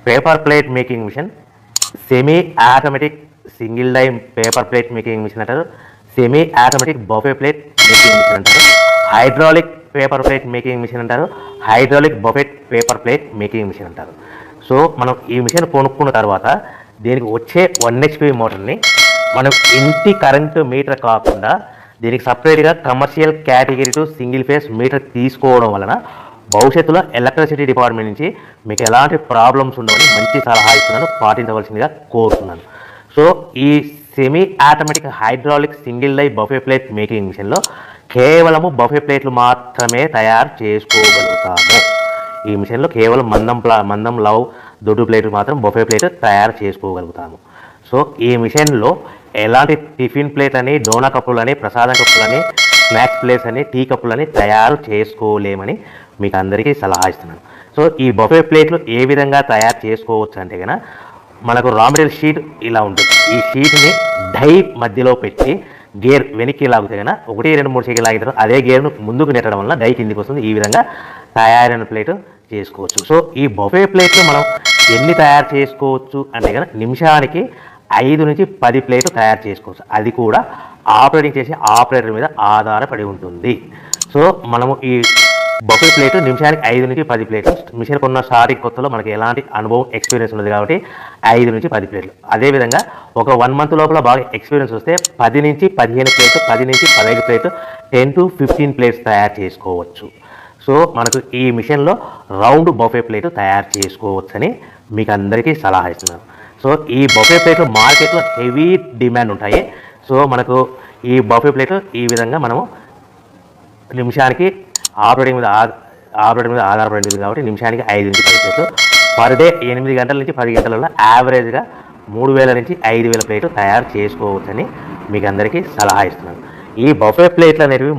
Paper plate making machine, semi automatic single die paper plate making machine అంటారు, semi automatic buffet plate making machine అంటారు, hydraulic paper plate making machine అంటారు, hydraulic buffet paper plate making machine అంటారు. So మనం ఈ machine కొనుక్కున్న తర్వాత దీనికి వచ్చే 1 HP మోటార్ని మనం ఇంటి కరెంటు మీటర్ కాకుండా దీనికి సపరేట్గా commercial category to single phase metre తీసుకోవడం వలన భవిష్యత్తులో ఎలక్ట్రిసిటీ డిపార్ట్మెంట్ నుంచి మీకు ఎలాంటి ప్రాబ్లమ్స్ ఉండవని మంచి సలహా ఇస్తున్నాను, పాటించవలసిందిగా కోరుతున్నాను. సో ఈ semi automatic hydraulic single die buffet plate making మిషన్లో కేవలము బఫే ప్లేట్లు మాత్రమే తయారు చేసుకోగలుగుతాము. ఈ మిషన్లో కేవలం మందం లవ్ దొడ్డు ప్లేట్లు మాత్రం బఫే ప్లేట్ తయారు చేసుకోగలుగుతాము. సో ఈ మిషన్లో ఎలాంటి టిఫిన్ ప్లేట్లని, డోనా కప్పులని, ప్రసాదం కప్పులని, స్నాక్స్ ప్లేట్స్ అని, టీ కప్పులని తయారు చేసుకోలేమని మీకు అందరికీ సలహా ఇస్తున్నాను. సో ఈ బఫే ప్లేట్లు ఏ విధంగా తయారు చేసుకోవచ్చు అంటే కనుక మనకు రా మెటీరియల్ షీట్ ఇలా ఉంటుంది. ఈ షీట్ని డై మధ్యలో పెట్టి గేర్ వెనక్కి లాగితే కనుక 1, 2, 3 సెకండ్లు లాగిన తర్వాత అదే గేర్ను ముందుకు నెట్టడం వల్ల డై కిందికి వస్తుంది. ఈ విధంగా తయారైన ప్లేట్ చేసుకోవచ్చు. సో ఈ బఫే ప్లేట్లు మనం ఎన్ని తయారు చేసుకోవచ్చు అంటే కనుక నిమిషానికి 5 నుంచి 10 ప్లేట్లు తయారు చేసుకోవచ్చు. అది కూడా ఆపరేటింగ్ చేసే ఆపరేటర్ మీద ఆధారపడి ఉంటుంది. సో మనము ఈ బఫే ప్లేట్ నిమిషానికి 5 నుంచి 10 ప్లేట్లు. మిషన్ కొన్న స్టార్టింగ్ కొత్తలో మనకి ఎలాంటి అనుభవం ఎక్స్పీరియన్స్ ఉన్నది కాబట్టి 5 నుంచి 10 ప్లేట్లు. అదేవిధంగా ఒక 1 మంత్ లోపల బాగా ఎక్స్పీరియన్స్ వస్తే 10 నుంచి 15 ప్లేట్లు, 10 నుంచి 15 ప్లేట్లు, 10 to 15 ప్లేట్స్ తయారు చేసుకోవచ్చు. సో మనకు ఈ మిషన్లో రౌండ్ బఫే ప్లేట్ తయారు చేసుకోవచ్చని మీకు అందరికీ సలహా ఇస్తున్నాను. సో ఈ బఫే ప్లేట్లు మార్కెట్లో హెవీ డిమాండ్ ఉంటాయి. సో మనకు ఈ బఫే ప్లేట్లు ఈ విధంగా మనము నిమిషానికి ఆపరేటింగ్ మీద ఆధారపడింది కాబట్టి నిమిషానికి 5 నుంచి 10 ప్లేట్లు పర్ డే 8 గంటల నుంచి 10 గంటలలో యావరేజ్గా 3000 నుంచి 5000 ప్లేట్లు తయారు చేసుకోవచ్చని మీకు అందరికీ సలహా ఇస్తున్నాను. ఈ బఫే ప్లేట్లు అనేవి